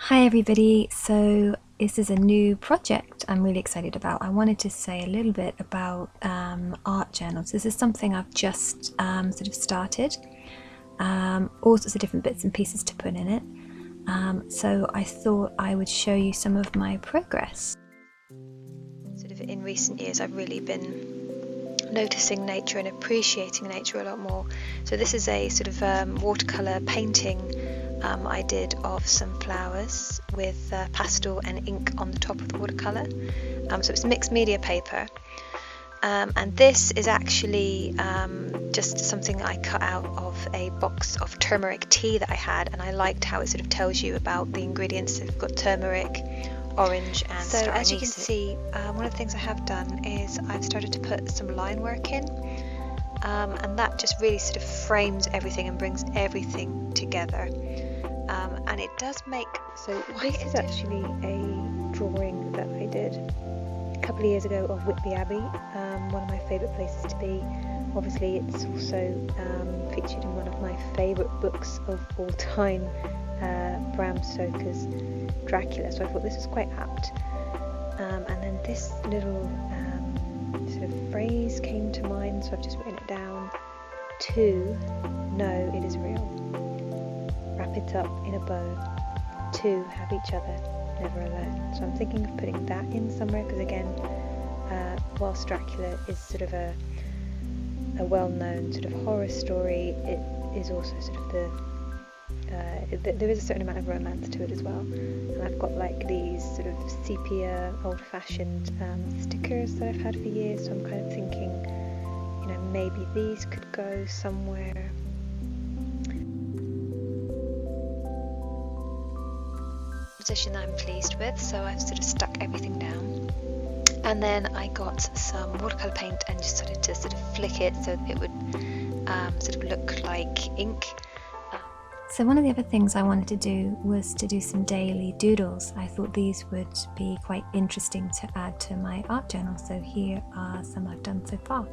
Hi everybody, so this is a new project I'm really excited about. I wanted to say a little bit about art journals. This is something I've just sort of started, all sorts of different bits and pieces to put in it. So I thought I would show you some of my progress. Sort of in recent years I've really been noticing nature and appreciating nature a lot more. So this is a sort of watercolour painting I did of some flowers with pastel and ink on the top of the watercolour. So it's mixed media paper, and this is actually just something I cut out of a box of turmeric tea that I had, and I liked how it sort of tells you about the ingredients. It's got turmeric, orange and so star as you anise. can see, one of the things I have done is I've started to put some line work in, and that just really sort of frames everything and brings everything together. And it does make... So this is actually a drawing that I did a couple of years ago of Whitby Abbey, one of my favourite places to be. Obviously it's also featured in one of my favourite books of all time, Bram Stoker's Dracula, so I thought this was quite apt. And then this little sort of phrase came to mind, so I've just written it down. To know it is real. Wrap it up in a bow. To have each other, never alone. So I'm thinking of putting that in somewhere, because again, whilst Dracula is sort of a well-known sort of horror story, it is also sort of there is a certain amount of romance to it as well. And I've got like these sort of sepia, old-fashioned stickers that I've had for years, so I'm kind of thinking, you know, maybe these could go somewhere. Position that I'm pleased with, so I've sort of stuck everything down, and then I got some watercolour paint and just started to sort of flick it so it would sort of look like ink. So one of the other things I wanted to do was to do some daily doodles. I thought these would be quite interesting to add to my art journal, so here are some I've done so far.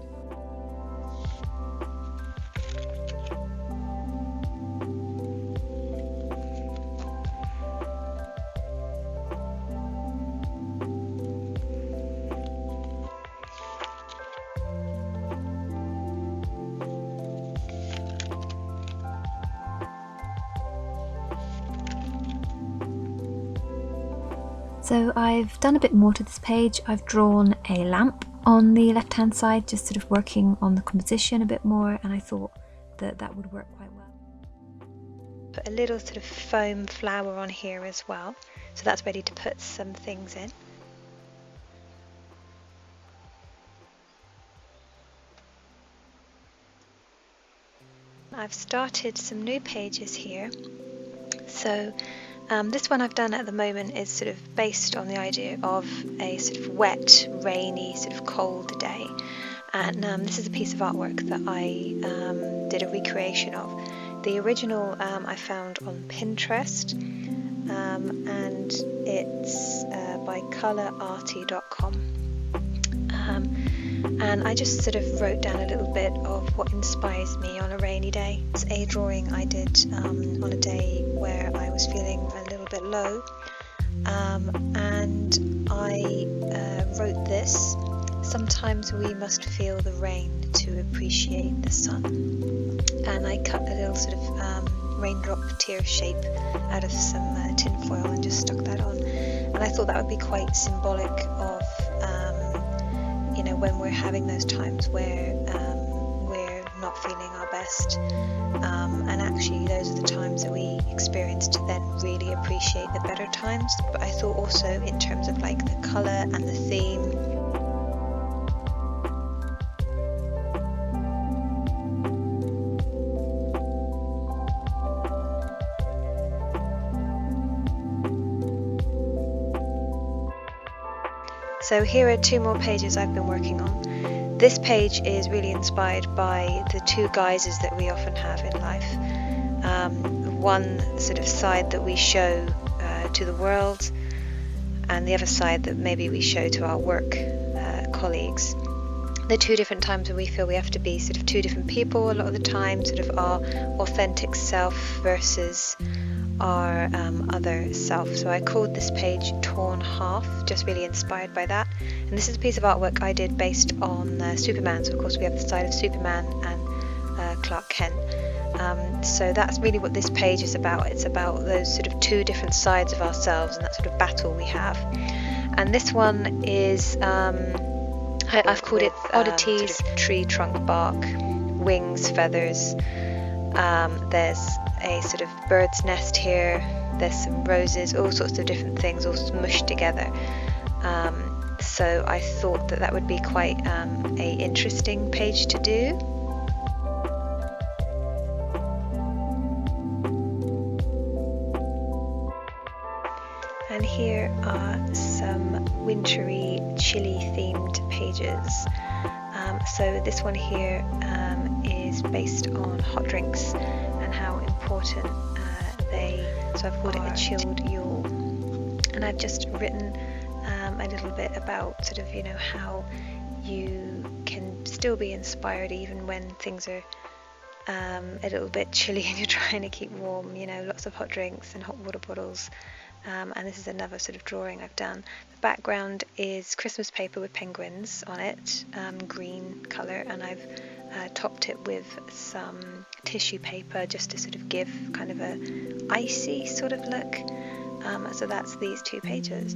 So I've done a bit more to this page. I've drawn a lamp on the left hand side, just sort of working on the composition a bit more, and I thought that that would work quite well. Put a little sort of foam flower on here as well, so that's ready to put some things in. I've started some new pages here, so this one I've done at the moment is sort of based on the idea of a sort of wet, rainy, sort of cold day, and this is a piece of artwork that I did a recreation of. The original I found on Pinterest, and it's by colourarty.com. And I just sort of wrote down a little bit of what inspires me on a rainy day. It's a drawing I did on a day where I was feeling a little bit low, and I wrote this: sometimes we must feel the rain to appreciate the sun. And I cut a little sort of raindrop tear shape out of some tin foil and just stuck that on, and I thought that would be quite symbolic of you know, when we're having those times where we're not feeling our best, and actually those are the times that we experience to then really appreciate the better times. But I thought also in terms of like the colour and the theme. So here are two more pages I've been working on. This page is really inspired by the two guises that we often have in life. One sort of side that we show to the world, and the other side that maybe we show to our work colleagues. The two different times when we feel we have to be sort of two different people a lot of the time, sort of our authentic self versus our other self. So I called this page Torn Half, just really inspired by that. And this is a piece of artwork I did based on Superman. So of course we have the side of Superman and Clark Kent. So that's really what this page is about. It's about those sort of two different sides of ourselves and that sort of battle we have. And this one is, I've called it Oddities, sort of tree trunk bark, wings, feathers. There's a sort of bird's nest here, there's some roses, all sorts of different things all smushed together. So I thought that would be quite a interesting page to do. And here are some wintry, chilly themed pages. So this one here is based on hot drinks and how important so I've called it a chilled Yule. And I've just written a little bit about sort of, how you can still be inspired even when things are a little bit chilly and you're trying to keep warm, lots of hot drinks and hot water bottles. And this is another sort of drawing I've done. The background is Christmas paper with penguins on it, green colour, and I've topped it with some tissue paper just to sort of give kind of a icy sort of look. So that's these two pages.